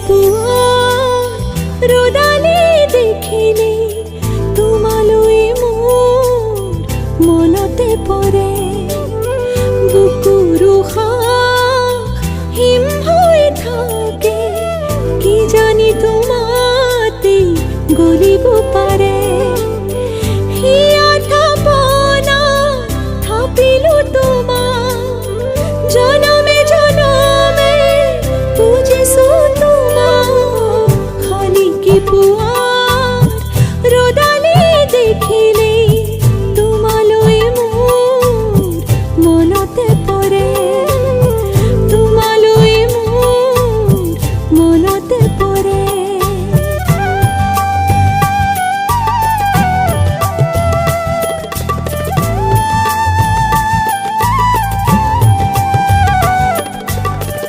পুৱা ৰ'দালি দেখিলে তোমালৈ মোৰ মনতে পৰে বুকুৰ উশাহ হিম হৈ থাকে কি জানি তোমাতে গলিব পাৰে